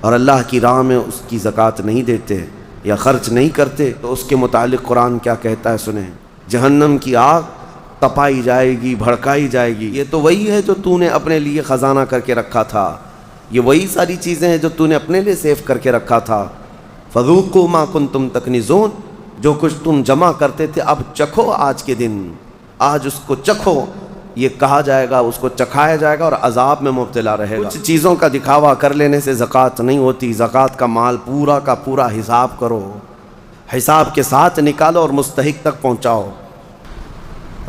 اور اللہ کی راہ میں اس کی زکوٰۃ نہیں دیتے یا خرچ نہیں کرتے تو اس کے متعلق قرآن کیا کہتا ہے سنیں، جہنم کی آگ تپائی جائے گی، بھڑکائی جائے گی۔ یہ تو وہی ہے جو تو نے اپنے لیے خزانہ کر کے رکھا تھا، یہ وہی ساری چیزیں ہیں جو تو نے اپنے لیے سیف کر کے رکھا تھا۔ فذوقوا ما کنتم تکنزون، جو کچھ تم جمع کرتے تھے اب چکھو آج کے دن، آج اس کو چکھو، یہ کہا جائے گا، اس کو چکھایا جائے گا اور عذاب میں مبتلا رہے گا۔ کچھ چیزوں کا دکھاوا کر لینے سے زکوٰۃ نہیں ہوتی، زکوٰۃ کا مال پورا کا پورا حساب کرو، حساب کے ساتھ نکالو اور مستحق تک پہنچاؤ۔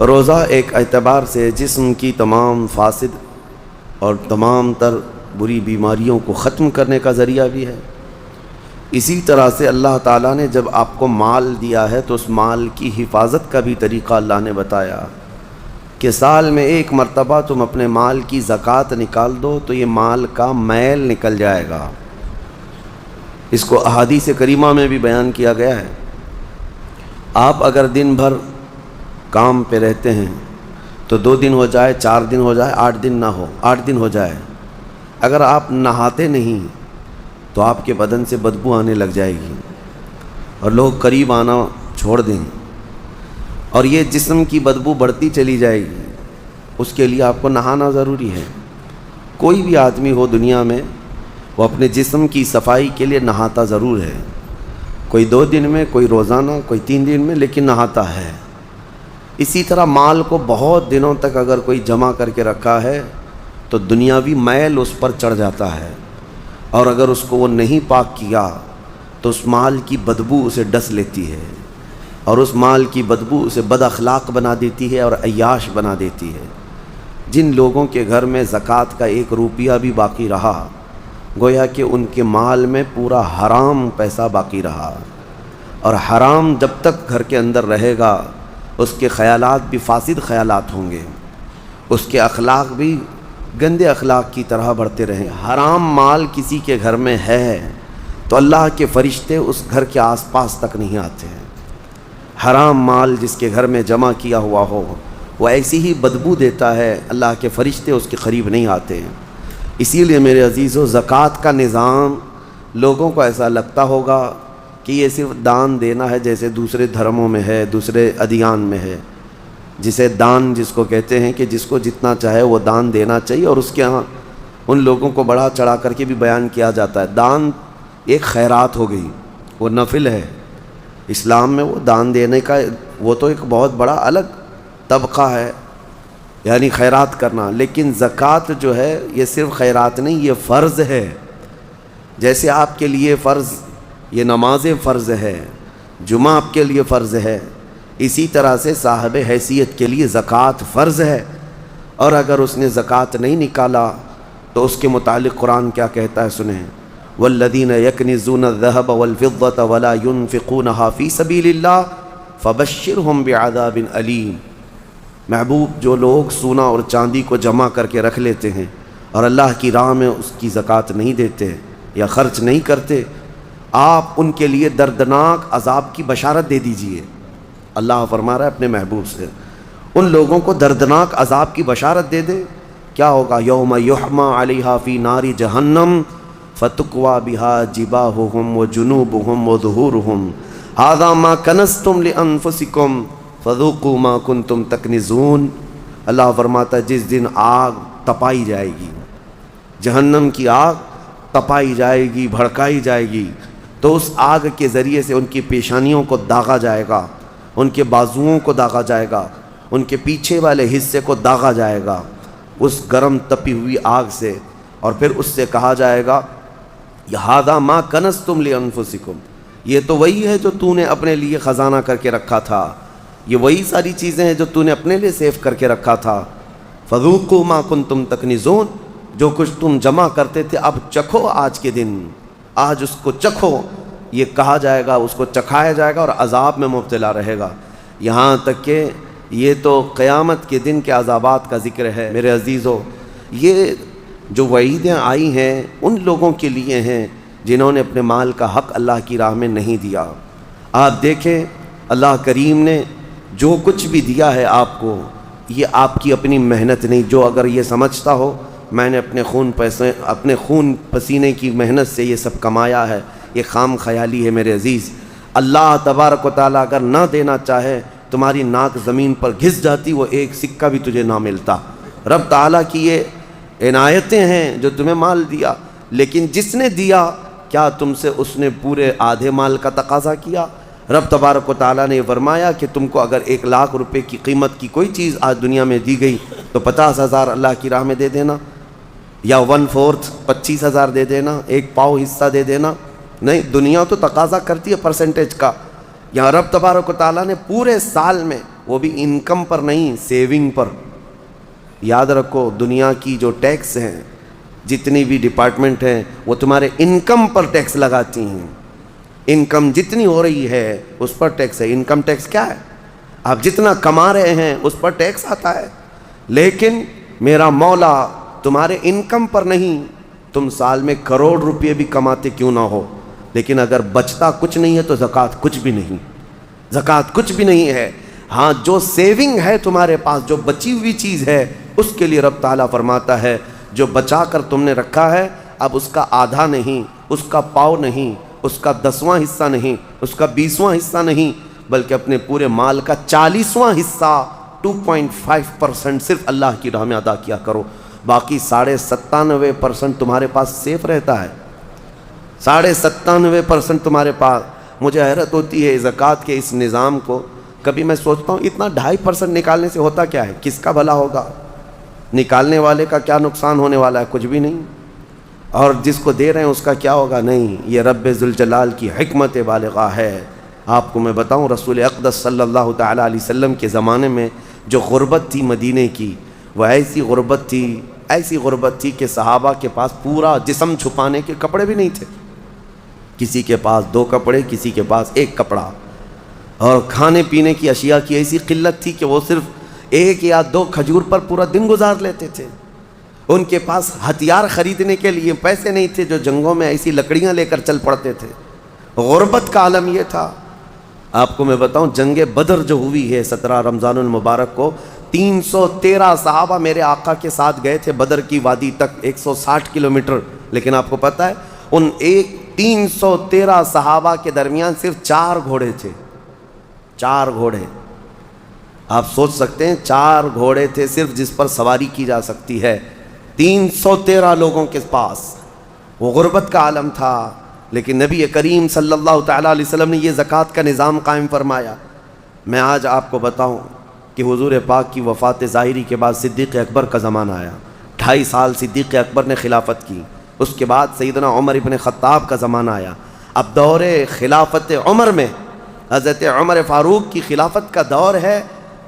روزہ ایک اعتبار سے جسم کی تمام فاسد اور تمام تر بری بیماریوں کو ختم کرنے کا ذریعہ بھی ہے۔ اسی طرح سے اللہ تعالیٰ نے جب آپ کو مال دیا ہے تو اس مال کی حفاظت کا بھی طریقہ اللہ نے بتایا کہ سال میں ایک مرتبہ تم اپنے مال کی زکوٰۃ نکال دو تو یہ مال کا میل نکل جائے گا۔ اس کو احادیث کریمہ میں بھی بیان کیا گیا ہے۔ آپ اگر دن بھر کام پہ رہتے ہیں تو 2 دن ہو جائے، 4 دن ہو جائے، 8 دن نہ ہو، 8 دن ہو جائے، اگر آپ نہاتے نہیں تو آپ کے بدن سے بدبو آنے لگ جائے گی اور لوگ قریب آنا چھوڑ دیں اور یہ جسم کی بدبو بڑھتی چلی جائے گی۔ اس کے لیے آپ کو نہانا ضروری ہے۔ کوئی بھی آدمی ہو دنیا میں وہ اپنے جسم کی صفائی کے لیے نہاتا ضرور ہے، کوئی 2 دن میں، کوئی روزانہ، کوئی 3 دن میں، لیکن نہاتا ہے۔ اسی طرح مال کو بہت دنوں تک اگر کوئی جمع کر کے رکھا ہے تو دنیاوی میل اس پر چڑھ جاتا ہے، اور اگر اس کو وہ نہیں پاک کیا تو اس مال کی بدبو اسے ڈس لیتی ہے، اور اس مال کی بدبو اسے بد اخلاق بنا دیتی ہے اور عیاش بنا دیتی ہے۔ جن لوگوں کے گھر میں زکوٰۃ کا 1 روپیہ بھی باقی رہا، گویا کہ ان کے مال میں پورا حرام پیسہ باقی رہا، اور حرام جب تک گھر کے اندر رہے گا اس کے خیالات بھی فاسد خیالات ہوں گے، اس کے اخلاق بھی گندے اخلاق کی طرح بڑھتے رہیں۔ حرام مال کسی کے گھر میں ہے تو اللہ کے فرشتے اس گھر کے آس پاس تک نہیں آتے ہیں۔ حرام مال جس کے گھر میں جمع کیا ہوا ہو وہ ایسی ہی بدبو دیتا ہے، اللہ کے فرشتے اس کے قریب نہیں آتے ہیں۔ اسی لیے میرے عزیزو، زکوٰۃ کا نظام لوگوں کو ایسا لگتا ہوگا کہ یہ صرف دان دینا ہے، جیسے دوسرے دھرموں میں ہے، دوسرے ادیان میں ہے، جسے دان جس کو کہتے ہیں کہ جس کو جتنا چاہے وہ دان دینا چاہیے، اور اس کے ہاں ان لوگوں کو بڑھا چڑھا کر کے بھی بیان کیا جاتا ہے۔ دان ایک خیرات ہو گئی، وہ نفل ہے۔ اسلام میں وہ دان دینے کا وہ تو ایک بہت بڑا الگ طبقہ ہے، یعنی خیرات کرنا، لیکن زکوٰۃ جو ہے یہ صرف خیرات نہیں، یہ فرض ہے۔ جیسے آپ کے لیے فرض یہ نماز فرض ہے، جمعہ آپ کے لیے فرض ہے، اسی طرح سے صاحب حیثیت کے لیے زکوٰۃ فرض ہے، اور اگر اس نے زکوٰۃ نہیں نکالا تو اس کے متعلق قرآن کیا کہتا ہے سنیں، والذین یکنزون الذهب والفضة ولا ينفقونها فی سبیل اللہ فبشرهم بعذاب علیم۔ محبوب، جو لوگ سونا اور چاندی کو جمع کر کے رکھ لیتے ہیں اور اللہ کی راہ میں اس کی زکوٰۃ نہیں دیتے یا خرچ نہیں کرتے، آپ ان کے لیے دردناک عذاب کی بشارت دے دیجئے۔ اللہ فرما رہا ہے اپنے محبوب سے، ان لوگوں کو دردناک عذاب کی بشارت دے دے۔ کیا ہوگا؟ یوم یحمى علیہا فی نار جہنم فتکوی بہا جباہہم وجنوبہم وظہورہم ھذا ما کنزتم لانفسکم فذوقوا ما کنتم تکنزون۔ اللہ فرماتا ہے جس دن آگ تپائی جائے گی، جہنم کی آگ تپائی جائے گی، بھڑکائی جائے گی، تو اس آگ کے ذریعے سے ان کی پیشانیوں کو داغا جائے گا، ان کے بازوؤں کو داغا جائے گا، ان کے پیچھے والے حصے کو داغا جائے گا اس گرم تپی ہوئی آگ سے، اور پھر اس سے کہا جائے گا ھذا ما کنزتم لانفسکم، یہ تو وہی ہے جو تو نے اپنے لیے خزانہ کر کے رکھا تھا، یہ وہی ساری چیزیں ہیں جو تو نے اپنے لیے سیف کر کے رکھا تھا۔ فذوقوا ما کنتم تکنزون، جو کچھ تم جمع کرتے تھے اب چکھو آج کے دن، آج اس کو چکھو، یہ کہا جائے گا، اس کو چکھایا جائے گا اور عذاب میں مبتلا رہے گا۔ یہاں تک کہ یہ تو قیامت کے دن کے عذابات کا ذکر ہے۔ میرے عزیزو، یہ جو وعیدیں آئی ہیں ان لوگوں کے لیے ہیں جنہوں نے اپنے مال کا حق اللہ کی راہ میں نہیں دیا۔ آپ دیکھیں اللہ کریم نے جو کچھ بھی دیا ہے آپ کو، یہ آپ کی اپنی محنت نہیں۔ جو اگر یہ سمجھتا ہو میں نے اپنے خون پسینے کی محنت سے یہ سب کمایا ہے، یہ خام خیالی ہے میرے عزیز۔ اللہ تبارک و تعالیٰ اگر نہ دینا چاہے تمہاری ناک زمین پر گھس جاتی، وہ ایک سکہ بھی تجھے نہ ملتا۔ رب تعالیٰ کی یہ عنایتیں ہیں جو تمہیں مال دیا، لیکن جس نے دیا کیا تم سے اس نے پورے آدھے مال کا تقاضا کیا؟ رب تبارک و تعالیٰ نے یہ فرمایا کہ تم کو اگر 1,00,000 روپے کی قیمت کی کوئی چیز آج دنیا میں دی گئی تو 50,000 اللہ کی راہ میں دے دینا، یا 1/4 25,000 دے دینا، 1 پاؤ حصہ دے دینا۔ نہیں، دنیا تو تقاضا کرتی ہے پرسنٹیج کا۔ یہاں رب تبارک و تعالیٰ نے پورے سال میں، وہ بھی انکم پر نہیں، سیونگ پر۔ یاد رکھو، دنیا کی جو ٹیکس ہیں، جتنی بھی ڈپارٹمنٹ ہیں، وہ تمہارے انکم پر ٹیکس لگاتی ہیں۔ انکم جتنی ہو رہی ہے اس پر ٹیکس ہے۔ انکم ٹیکس کیا ہے؟ آپ جتنا کما رہے ہیں اس پر ٹیکس آتا ہے، لیکن میرا مولا تمہارے انکم پر نہیں۔ تم سال میں کروڑ روپے بھی کماتے کیوں نہ ہو، لیکن اگر بچتا کچھ نہیں ہے تو زکوٰۃ کچھ بھی نہیں، زکوٰۃ کچھ بھی نہیں ہے۔ ہاں، جو سیونگ ہے تمہارے پاس، جو بچی ہوئی چیز ہے، اس کے لیے رب تعالیٰ فرماتا ہے جو بچا کر تم نے رکھا ہے، اب اس کا آدھا نہیں، اس کا پاؤ نہیں، اس کا 10واں حصہ نہیں، اس کا 20واں حصہ نہیں، بلکہ اپنے پورے مال کا 40واں حصہ 2.5% صرف اللہ کی راہ میں ادا کیا کرو۔ باقی 97.5% تمہارے پاس سیف رہتا ہے، 97.5% تمہارے پاس۔ مجھے حیرت ہوتی ہے زکوٰۃ کے اس نظام کو، کبھی میں سوچتا ہوں اتنا 2.5% نکالنے سے ہوتا کیا ہے؟ کس کا بھلا ہوگا؟ نکالنے والے کا کیا نقصان ہونے والا ہے؟ کچھ بھی نہیں۔ اور جس کو دے رہے ہیں اس کا کیا ہوگا؟ نہیں۔ یہ رب ذوالجلال کی حکمت بالغہ ہے۔ آپ کو میں بتاؤں، رسول اقدس صلی اللہ تعالیٰ علیہ وسلم کے زمانے میں جو غربت تھی مدینے کی، وہ ایسی غربت تھی کہ صحابہ کے پاس پورا جسم چھپانے کے کپڑے بھی نہیں تھے۔ کسی کے پاس 2 کپڑے، کسی کے پاس 1 کپڑا، اور کھانے پینے کی اشیاء کی ایسی قلت تھی کہ وہ صرف 1 یا 2 کھجور پر پورا دن گزار لیتے تھے۔ ان کے پاس ہتھیار خریدنے کے لیے پیسے نہیں تھے، جو جنگوں میں ایسی لکڑیاں لے کر چل پڑتے تھے۔ غربت کا عالم یہ تھا۔ آپ کو میں بتاؤں، جنگ بدر جو ہوئی ہے 17 رمضان المبارک کو، 313 صحابہ میرے آقا کے ساتھ گئے تھے بدر کی وادی تک، 160 کلومیٹر۔ لیکن آپ کو پتہ ہے ان 313 صحابہ کے درمیان صرف 4 گھوڑے تھے، 4 گھوڑے۔ آپ سوچ سکتے ہیں 4 گھوڑے تھے صرف جس پر سواری کی جا سکتی ہے 313 لوگوں کے پاس۔ وہ غربت کا عالم تھا، لیکن نبی کریم صلی اللہ تعالیٰ علیہ وسلم نے یہ زکوٰۃ کا نظام قائم فرمایا۔ میں آج آپ کو بتاؤں کہ حضور پاک کی وفات ظاہری کے بعد صدیق اکبر کا زمانہ آیا، 2.5 سال صدیق اکبر نے خلافت کی۔ اس کے بعد سیدنا عمر ابن خطاب کا زمانہ آیا۔ اب دور خلافت عمر میں حضرت عمر فاروق کی خلافت کا دور ہے۔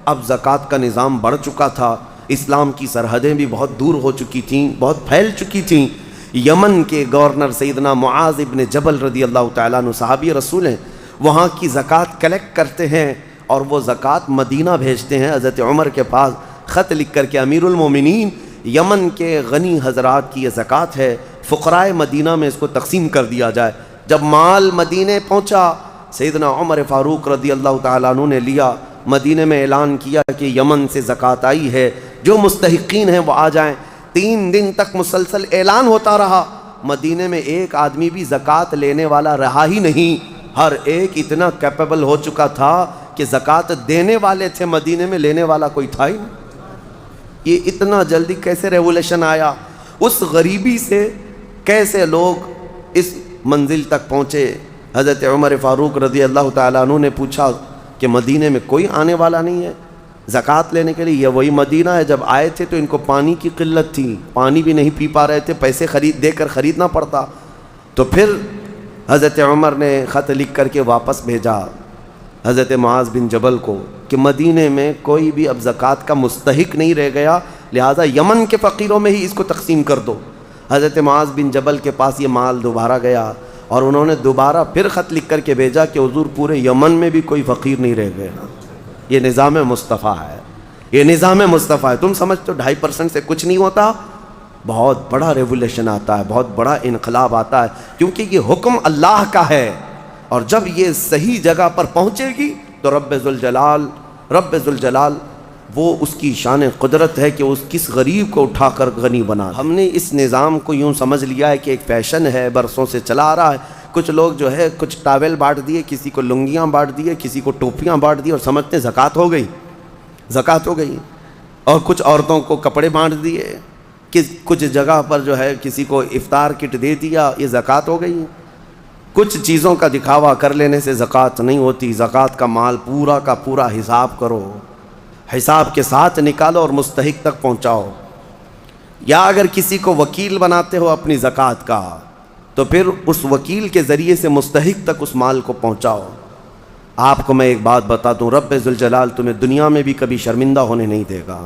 اب زکوٰۃ کا نظام بڑھ چکا تھا، اسلام کی سرحدیں بھی بہت دور ہو چکی تھیں، بہت پھیل چکی تھیں۔ یمن کے گورنر سیدنا معاذ ابن جبل رضی اللہ تعالیٰ عنہ، صحابی رسول ہیں، وہاں کی زکوٰۃ کلیکٹ کرتے ہیں اور وہ زکوٰۃ مدینہ بھیجتے ہیں حضرت عمر کے پاس، خط لکھ کر کے، امیر المومنین، یمن کے غنی حضرات کی یہ زکوٰۃ ہے، فقرائے مدینہ میں اس کو تقسیم کر دیا جائے۔ جب مال مدینے پہنچا، سیدنا عمر فاروق رضی اللہ تعالیٰ عنہ نے لیا، مدینے میں اعلان کیا کہ یمن سے زکوٰۃ آئی ہے، جو مستحقین ہیں وہ آ جائیں۔ 3 دن تک مسلسل اعلان ہوتا رہا، مدینے میں ایک آدمی بھی زکوٰۃ لینے والا رہا ہی نہیں۔ ہر ایک اتنا کیپیبل ہو چکا تھا کہ زکوٰۃ دینے والے تھے، مدینے میں لینے والا کوئی تھا ہی نہیں۔ یہ اتنا جلدی کیسے ریولوشن آیا؟ اس غریبی سے کیسے لوگ اس منزل تک پہنچے؟ حضرت عمر فاروق رضی اللہ تعالیٰ عنہ نے پوچھا کہ مدینے میں کوئی آنے والا نہیں ہے زکوٰۃ لینے کے لیے؟ یہ وہی مدینہ ہے، جب آئے تھے تو ان کو پانی کی قلت تھی، پانی بھی نہیں پی پا رہے تھے، پیسے دے کر خریدنا پڑتا۔ تو پھر حضرت عمر نے خط لکھ کر کے واپس بھیجا حضرت معاذ بن جبل کو کہ مدینے میں کوئی بھی اب زکوٰۃ کا مستحق نہیں رہ گیا، لہٰذا یمن کے فقیروں میں ہی اس کو تقسیم کر دو۔ حضرت معاذ بن جبل کے پاس یہ مال دوبارہ گیا اور انہوں نے دوبارہ پھر خط لکھ کر کے بھیجا کہ حضور پورے یمن میں بھی کوئی فقیر نہیں رہ گیا۔ یہ نظام مصطفیٰ ہے، یہ نظام مصطفیٰ ہے۔ تم سمجھتے ہو 2.5% سے کچھ نہیں ہوتا؟ بہت بڑا ریولیوشن آتا ہے، بہت بڑا انقلاب آتا ہے، کیونکہ یہ حکم اللہ کا ہے، اور جب یہ صحیح جگہ پر پہنچے گی تو رب ذوالجلال وہ اس کی شان قدرت ہے کہ اس کس غریب کو اٹھا کر غنی بنا۔ ہم نے اس نظام کو یوں سمجھ لیا ہے کہ ایک فیشن ہے، برسوں سے چلا آ رہا ہے۔ کچھ لوگ جو ہے کچھ ٹاول بانٹ دیے، کسی کو لنگیاں بانٹ دیے، کسی کو ٹوپیاں بانٹ دی اور سمجھتے ہیں زکوٰۃ ہو گئی، زکوٰۃ ہو گئی۔ اور کچھ عورتوں کو کپڑے بانٹ دیے، کچھ جگہ پر جو ہے کسی کو افطار کٹ دے دیا، یہ زکوٰۃ ہو گئی۔ کچھ چیزوں کا دکھاوا کر لینے سے زکوٰۃ نہیں ہوتی۔ زکوٰۃ کا مال پورا کا پورا حساب کرو، حساب کے ساتھ نکالو اور مستحق تک پہنچاؤ۔ یا اگر کسی کو وکیل بناتے ہو اپنی زکوٰۃ کا تو پھر اس وکیل کے ذریعے سے مستحق تک اس مال کو پہنچاؤ۔ آپ کو میں ایک بات بتا دوں، رب ذوالجلال تمہیں دنیا میں بھی کبھی شرمندہ ہونے نہیں دے گا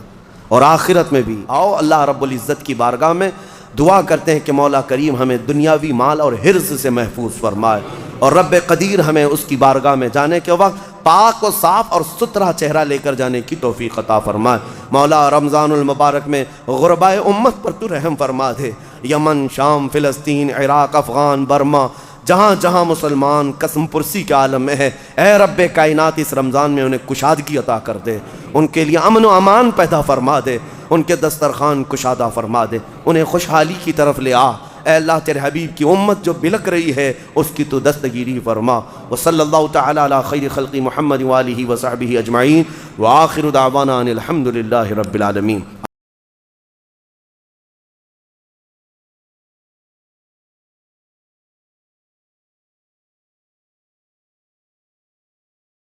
اور آخرت میں بھی۔ آؤ اللہ رب العزت کی بارگاہ میں دعا کرتے ہیں کہ مولا کریم ہمیں دنیاوی مال اور حرص سے محفوظ فرمائے، اور رب قدیر ہمیں اس کی بارگاہ میں جانے کے وقت پاک و صاف اور ستھرا چہرہ لے کر جانے کی توفیق عطا فرمائے۔ مولا رمضان المبارک میں غربائے امت پر تو رحم فرما دے۔ یمن، شام، فلسطین، عراق، افغان، برما، جہاں جہاں مسلمان قسم پرسی کے عالم میں ہے، اے رب کائنات اس رمضان میں انہیں کشادگی عطا کر دے، ان کے لیے امن و امان پیدا فرما دے، ان کے دسترخوان کشادہ فرما دے، انہیں خوشحالی کی طرف لے آ۔ اے اللہ تیرے حبیب کی امت جو بلک رہی ہے اس کی تو دستگیری فرما۔ وصلی اللہ تعالی علی خیر خلق محمد وآلہ وصحبہ اجمعین، وآخر دعوانا ان الحمد للہ رب العالمین۔